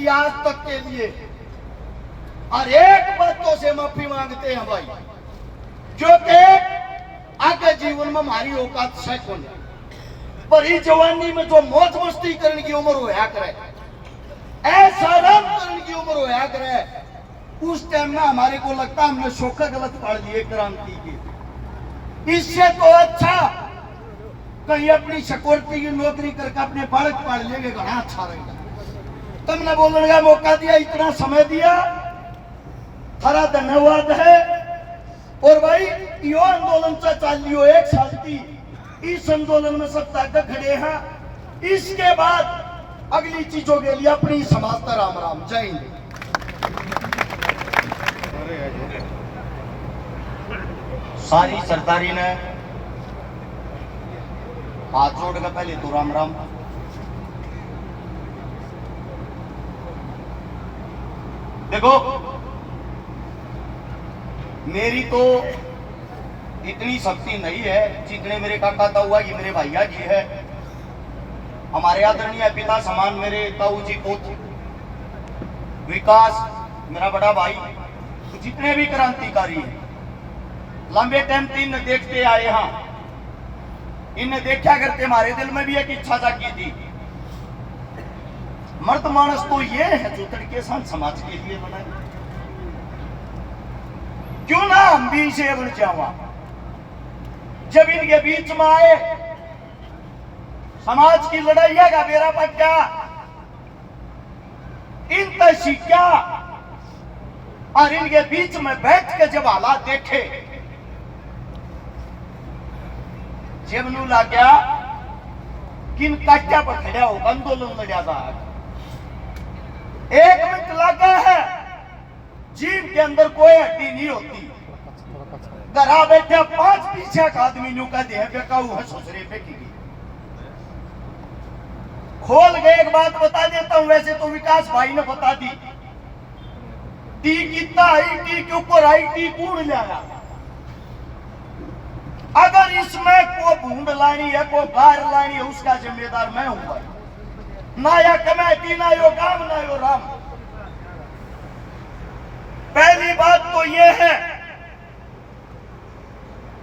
आज तक के लिए, और एक बातों से माफी मांगते हैं भाई, क्योंकि आगे जीवन में हमारी औकात है कौन, पर इस जवानी में जो मौज मस्ती करने की उम्र होया करे, ऐसा आराम करने की उम्र होया करे, उस टाइम में हमारे को लगता हमने शोखा गलत पढ़ लिए क्रांति की। इससे तो अच्छा कहीं अपनी सिक्योरिटी की नौकरी करके अपने बालक पाल लेंगे, घना अच्छा रहेगा। तुमने बोलने का मौका दिया, इतना समय दिया, थारा धन्यवाद है। और भाई यो आंदोलन से चल लियो 1 साल की, इस आंदोलन में सब ताकत खड़े हैं। इसके बाद अगली चीजों के लिए अपनी समाज राम राम, जय हिंद। सारी सरदारी ने हाथ जोड़ के पहले तो राम राम। देखो मेरी तो इतनी शक्ति नहीं है जितने मेरे काका ताऊ जी, मेरे भैया जी है, हमारे आदरणीय पिता समान मेरे ताऊ जी पुत्र विकास मेरा बड़ा भाई, तो जितने भी क्रांतिकारी हैं लंबे टाइम से इन्हें देखते आए। हाँ, इन्हें देखा करते हमारे दिल में भी एक इच्छा जागी थी, मर्द मानस तो ये है जो तड़के सान समाज के लिए बनाए, क्यों ना हम भी इसे बन जावा। जब इनके बीच में आए, समाज की लड़ाई का बेरा पक्का, इन तक सीखा, और इनके बीच में बैठ के जब हालात देखे, जब नू लग गया किन काट्या पर खड़ा हो आंदोलन लड़ा था। 1 मिनट लगा है, जीव के अंदर कोई हड्डी नहीं होती, घरा बैठे 5 पीछे का आदमी नू का देह बेकाऊ है, ससुरे पे की खोल के एक बात बता देता हूं, वैसे तो विकास भाई ने बता दी, टी कितना आई, टी के ऊपर आई, टी कूड़ लाया। अगर इसमें को बूंद लानी है, को गार लानी है, उसका जिम्मेदार मैं हूं। ना या कमेटी, ना यो गांव, ना यो राम। पहली बात तो ये है,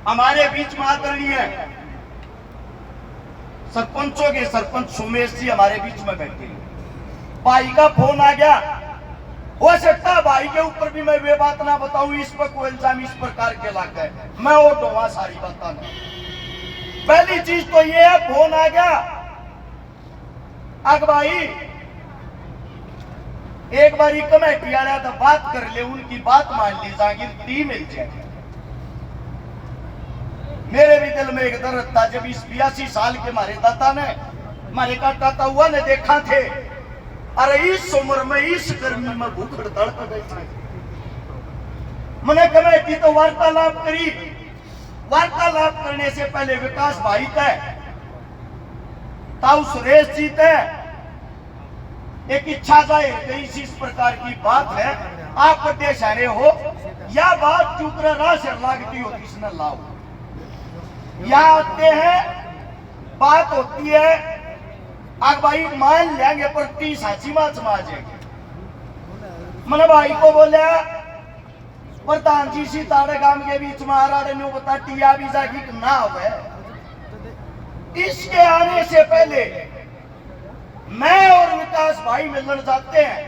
हमारे बीच में आदरणीय सरपंचों के सरपंच सुमेश जी हमारे बीच में बैठे, भाई का फोन आ गया, हो सकता भाई के ऊपर भी मैं वे बात ना बताऊं, इस पर कोई इल्जाम इस प्रकार के लग गए, मैं वो डोवा सारी बताना। पहली चीज तो ये है, फोन आ गया, अग भाई एक बारी कमेटी आया तो बात कर ले, उनकी बात मान ली, जागीर टी मिल जाए। मेरे भी दिल में एक दर्द था, जब इस 82 साल के हमारे दादा ने, हमारे काका ताऊआ ने देखा थे, अरे इस उम्र में इस गर्मी में भूख हड़ताल पर बैठे। मैंने कमेटी तो वार्तालाप करी, वार्तालाप करने से पहले विकास भाई तय, ताऊ सुरेश जी तय एक इच्छा जाहिर गई, इस प्रकार की बात है, आप बड़े सारे हो, या बात चुकरा राह से लागती हो, किसने लाओ, यहाँ आते हैं, बात होती है, आग भाई मान लेंगे पर 30 साची माच माजेंगे। मैंने भाई को बोला, प्रधान जी सी ताड़े गांव के बीच में आ रहा ने बता टिया भी जागी ना हुए। इसके आने से पहले मैं और विकास भाई मिलने जाते हैं,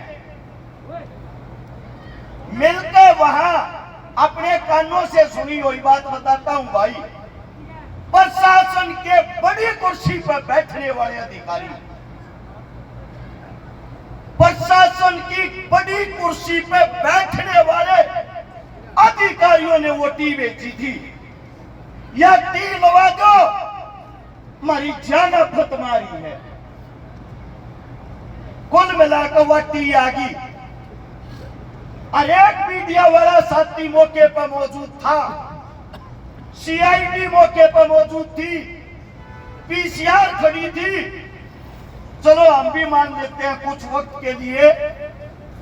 मिलकर वहां अपने कानों से सुनी हुई बात बताता हूं भाई। प्रशासन के बड़ी कुर्सी पर बैठने वाले अधिकारी, प्रशासन की बड़ी कुर्सी पर बैठने वाले अधिकारियों ने वो टी बेची थी, या टी लगा दो हमारी जान फत मारी है। कुल मिलाकर वह टी आ गई, और एक मीडिया वाला साथी मौके पर मौजूद था, सीआईडी मौके पर मौजूद थी, पीसीआर खड़ी थी। चलो हम भी मान लेते हैं कुछ वक्त के लिए,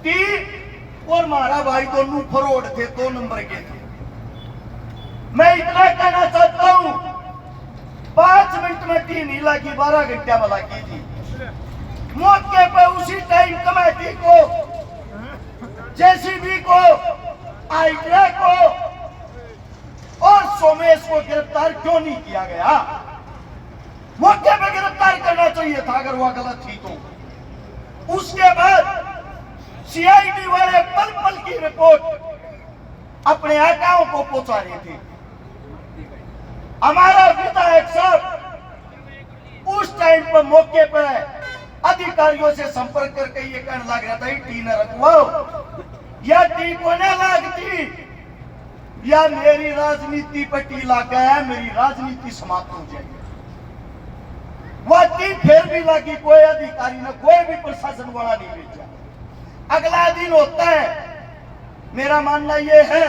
टी और मारा भाई दोनों फरोड थे, 2 नंबर के थे। मैं इतना कहना चाहता हूं, 5 मिनट में टी नहीं लगी, 12 घंटे में लगी थी। मौके पे उसी टाइम कमेटी को, जेसीबी को, आईटीआई को और सोमेश को गिरफ्तार क्यों नहीं किया गया? मौके पे गिरफ्तार करना चाहिए था अगर वह गलत थी तो। उसके बाद सीआईडी वाले पल पल की रिपोर्ट अपने आकाओं को पहुंचा रहे थे। हमारा विधायक साहब उस टाइम पर मौके पर अधिकारियों से संपर्क करके ये कहने लग रहा था टी न रखवाओ, या टी को न लागती, या मेरी राजनीति पर टी लग गया है, मेरी राजनीति समाप्त हो जाएगी। वह टी फिर भी लगी, कोई अधिकारी ने, कोई भी प्रशासन वाला नहीं भेजा। अगला दिन होता है, मेरा मानना यह है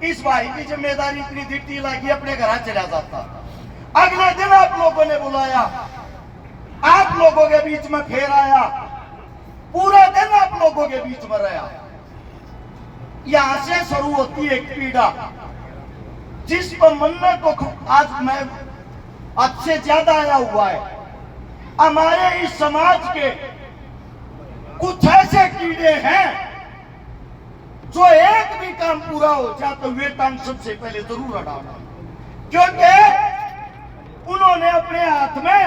इस भाई की जिम्मेदारी इतनी थी, टी लगी अपने घर चला जाता। अगले दिन आप लोगों ने बुलाया, आप लोगों के बीच में फिर आया, पूरा दिन आप लोगों के बीच में रहा। यहां से शुरू होती है एक पीड़ा जिस पर मनने को आज मैं आज से ज्यादा आया हुआ है। हमारे इस समाज के कुछ ऐसे कीड़े हैं जो एक भी काम पूरा हो जाए तो वे टांग सबसे पहले जरूर हटाना, क्योंकि उन्होंने अपने हाथ में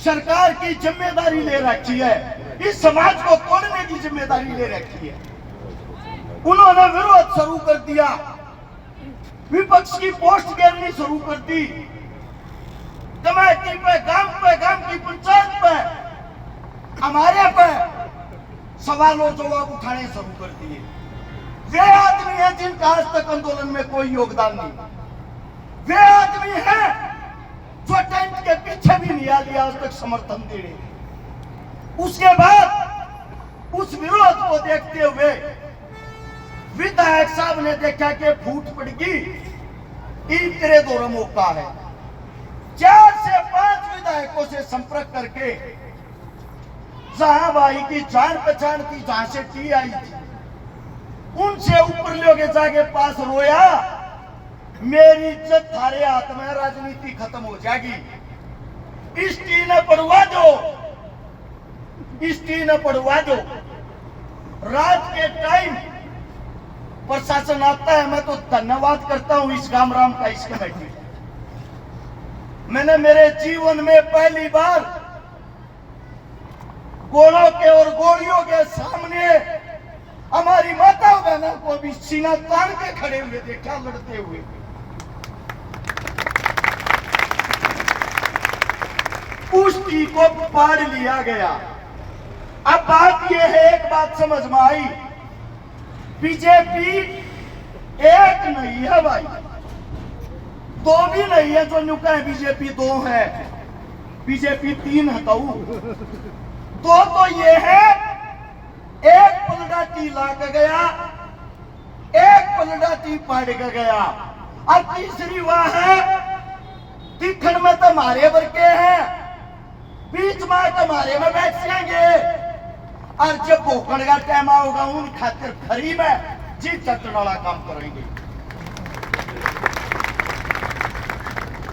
सरकार की जिम्मेदारी ले रखी है, इस समाज को तोड़ने की जिम्मेदारी ले रखी है। उन्होंने विरोध शुरू कर दिया, विपक्ष की पोस्ट घेरनी शुरू कर दी, कमेटी पे, गांव की पंचायत पे हमारे पे सवालों जवाब उठाने शुरू कर दिए। वे आदमी हैं जिनका आज तक आंदोलन में कोई योगदान नहीं, वे आदमी हैं जो टेंट के पीछे भी नहीं आ लिया आज तक समर्थन दे रहे। उसके बाद उस विरोध को देखते हुए विधायक साहब ने देखा कि फूट पड़गी, तेरे दौर मौका है। 4 से 5 विधायकों से संपर्क करके जहां भाई की जान पहचान की, जहां से टी आई थी, उनसे ऊपर लोगे जाके पास रोया, मेरी इज्जत थारे हाथ में, राजनीति खत्म हो जाएगी, इस टी ने पढ़वा दो, इस टी ने पढ़वा दो। रात के टाइम प्रशासन आता है, मैं तो धन्यवाद करता हूं इस गाम राम का, इस कमेटी। मैंने मेरे जीवन में पहली बार गोलों के और गोलियों के सामने हमारी माता बहनों को भी सीना तान के खड़े हुए देखा, लड़ते हुए। उस टी को पाड़ लिया गया। अब बात यह है, एक बात समझ में आई, बीजेपी एक नहीं है भाई, 2 भी नहीं है। जो न्यू कहे बीजेपी 2 है, बीजेपी 3 है। तो ये है, एक पलड़ा टी ला के गया, एक पलड़ा टी पाड़ के गया, और तीसरी वह है दिखण में तो हमारे वर्गे हैं, बीच में तुम्हारे में बैठ जाएंगे, और जब भोकड़ का टाइम होगा उन खातिर फ्री में जी चटन वाला काम करेंगे।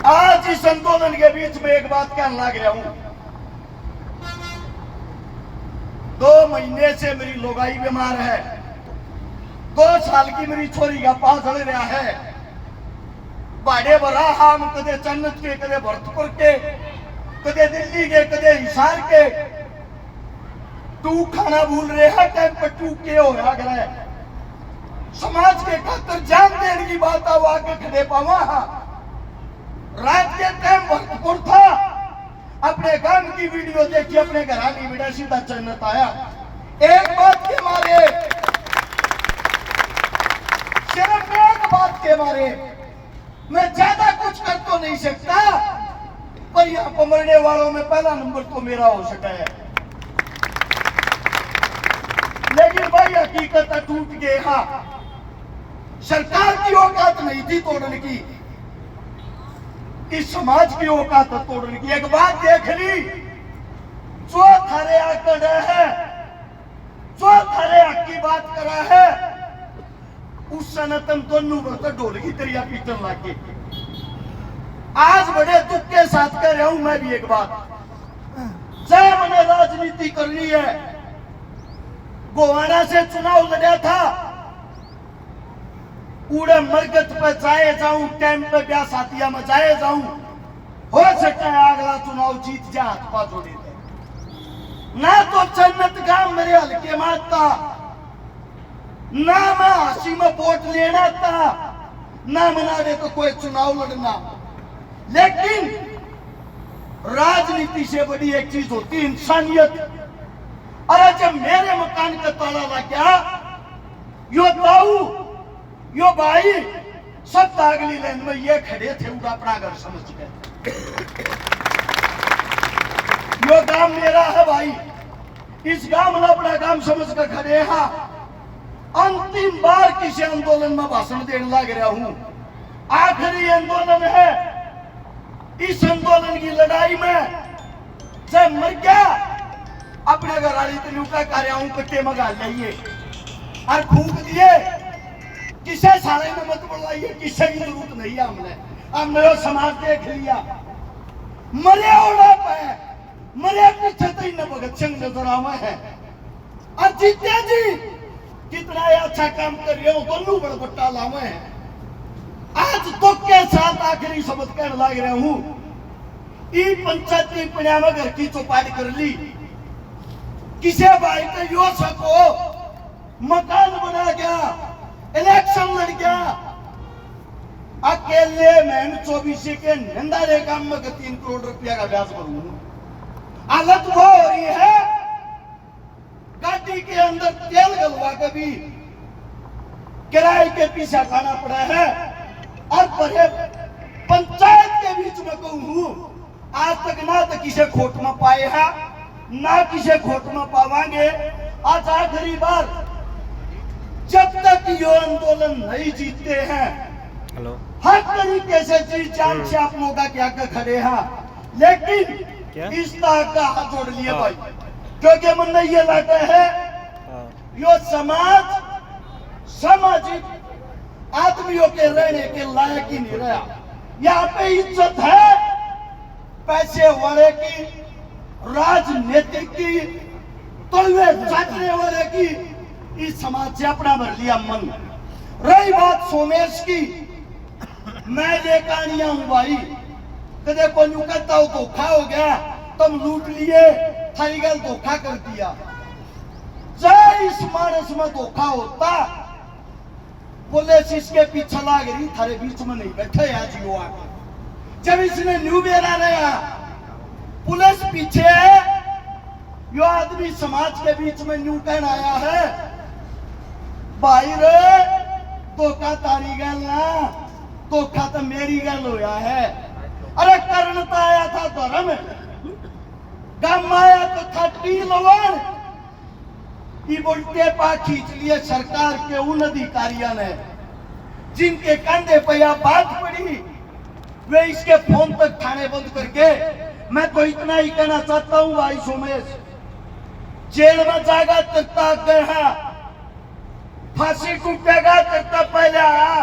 आज इस आंदोलन के बीच में एक बात कहने लग रहा हूं, 2 महीने से मेरी लोगाई बीमार है, 2 साल की मेरी छोरी का पास चल रहा है, बाड़े बरा हम कदे चन्नत के, कदे भरतपुर के, कदे दिल्ली के, कदे हिसार के, तू खाना भूल रहे हैं, टाइम पर तू के हो रहा। समाज के खातिर जान देने की बात आओ आगे खड़े पावा। रात के टाइम भरतपुर था, अपने गांव की वीडियो देखी, अपने घर की वीडियो, सीधा चन्नत आया। एक बात के मारे, सिर्फ एक बात के मारे, मैं ज्यादा कुछ कर तो नहीं सकता, पर यहाँ पर मरने वालों में पहला नंबर तो मेरा हो सका है। लेकिन भाई हकीकत टूट गए। हाँ, सरकार की औकात नहीं थी तोड़ने की, इस समाज की औकात तोड़ने की। एक बात देख ली, जो थारे आकर है, जो थारे हक की बात करा है, उस सनातन दोनों बरतर ढोल की तरिया पीटन लगे। आज बड़े दुख के साथ कह रहा हूं मैं भी एक बात, जय मैंने राजनीति करनी है। गोवाना से चुनाव लड़ा था, उड़े मरकत पे जाए जाऊं, टाइम पे ब्याह साथिया में जाए जाऊं, हो सकता है अगला चुनाव जीत जा हाथ पा जोड़ी दे। ना तो जन्नत गांव मेरे हल्के मारता, ना मैं हंसी में वोट लेना था, ना मना दे तो कोई चुनाव लड़ना। लेकिन राजनीति से बड़ी एक चीज होती है इंसानियत। अरे जब मेरे मकान का ताला लग गया, यो ताऊ यो भाई सब अगली लाइन में ये खड़े थे, उड़ा अपना घर समझ गए। यो गांव मेरा है भाई, इस गांव में अपना गांव समझ कर खड़े हैं। अंतिम बार किसी आंदोलन में भाषण देने लग रहा हूं, आखिरी आंदोलन है। इस आंदोलन की लड़ाई में जब मर गया, अपने घर वाली तनुका कार्याओं कट्टे मंगा लाइए और फूक दिए। किसे सारे में मत बुलाइए, किसे की जरूरत नहीं है। हमने वो समाज देख लिया, मरे उड़ा पे मरे पीछे तो इन भगत सिंह नजर आवे है। और जीते जी कितना अच्छा काम कर रहे हो, दोनों बड़बट्टा लावे हैं। आज तो के साथ आखिरी शब्द कहने लग रहा हूं। ई पंचायती पड़ा में घर की चौपाट कर ली, किसे भाई का यो सको मकान बना गया, इलेक्शन लड़ गया, अकेले मैं 24 के नंदारे काम में 3 करोड़ रुपया का ब्याज भरूं। हालत वो हो रही है, गाड़ी के अंदर तेल गलवा के भी किराए के पीछे खाना पड़ा है। और परे पंचायत के बीच में कहूं, आज तक ना तो किसे खोट में पाए हैं, ना किसे खोट में पावांगे। आज आखिरी बार, जब तक ये आंदोलन नहीं जीतते हैं, हर तरीके से जी जान से आप लोग क्या खड़े हैं। लेकिन इस तरह का हाथ जोड़ लिए भाई, क्योंकि मन ये लगता है यो समाज सामाजिक आदमियों के रहने के लायक ही नहीं रहा। यहाँ पे इज्जत है पैसे वाले की, राजनीतिक की, तो वे चाटने वाले की। इस समाज से अपना भर लिया मन। रही बात सोमेश की, मैं ये कहानियां हूं भाई, कदे को यूं कहता हो धोखा हो गया, तुम लूट लिए, थारी गल धोखा कर दिया। चाहे इस मानस में धोखा होता, पुलिस इसके पीछे लाग रही, थारे बीच में नहीं बैठे आज यो आके। जब इसने न्यू बेरा रहा, पुलिस पीछे है, यो आदमी समाज के बीच में न्यू कहना आया है, भाई रे धोखा तारी गल ना, धोखा तो मेरी गल होया है। अरे करण तो आया था धर्म, गम आया तो था टीलवन। उल्टे पा खींच लिए सरकार के उन अधिकारियों ने, जिनके कंधे पे यह बात पड़ी, वे इसके फोन तक थाने बंद करके। मैं तो इतना ही कहना चाहता हूं भाई सोमेश, जेल में जाएगा तक गया, फांसी टूटेगा तक पहले आया,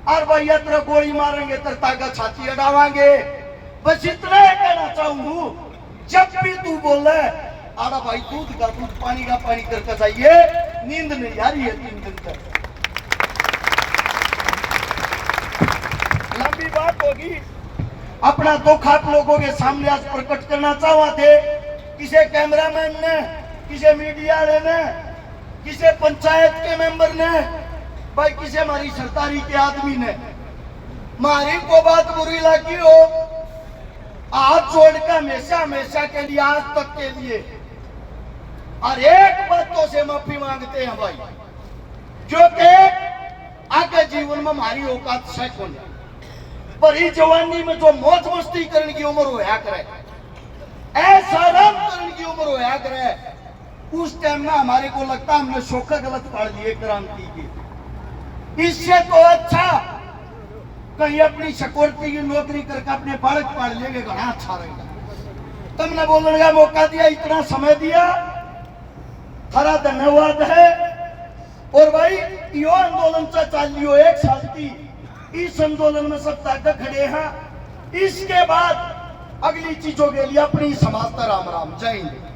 और भैया तेरा गोली मारेंगे तरता का छाती अड़ावांगे। बस इतना ही कहना चाहूंगा, जब भी तू बोले आड़ा भाई दूध का दूध, पानी का पानी करके चाहिए, नींद नहीं आ रही है 3 दिन तक। लंबी बात होगी, अपना दुख आप लोगों के सामने आज प्रकट करना चाहवा थे। किसी कैमरामैन ने, किसी मीडिया ने, किसी पंचायत के मेंबर ने, भाई किसी हमारी सरकारी के आदमी ने, मारी को बात बुरी लगी हो, हाथ जोड़कर हमेशा हमेशा के लिए, आज तक के लिए, और एक बातों से माफी मांगते हैं भाई, क्योंकि आगे जीवन में हमारी औकात से कौन है। पर इस जवानी में जो मौज मस्ती करने की उम्र होया करे, ऐसा आराम करने की उम्र होया करे, उस टाइम में हमारे को लगता हमने शोका गलत पढ़ लिए क्रांति की। इससे तो अच्छा कहीं अपनी सिक्योरिटी की नौकरी करके अपने बालक पढ़ लेंगे, घना अच्छा रहेगा। तुमने बोलने का मौका दिया, इतना समय दिया, थारा धन्यवाद है। और भाई यो आंदोलन से चल लियो 1 साल की, इस आंदोलन में सब ताकत खड़े हैं। इसके बाद अगली चीजों के लिए अपनी समाजता राम राम जय हिंद।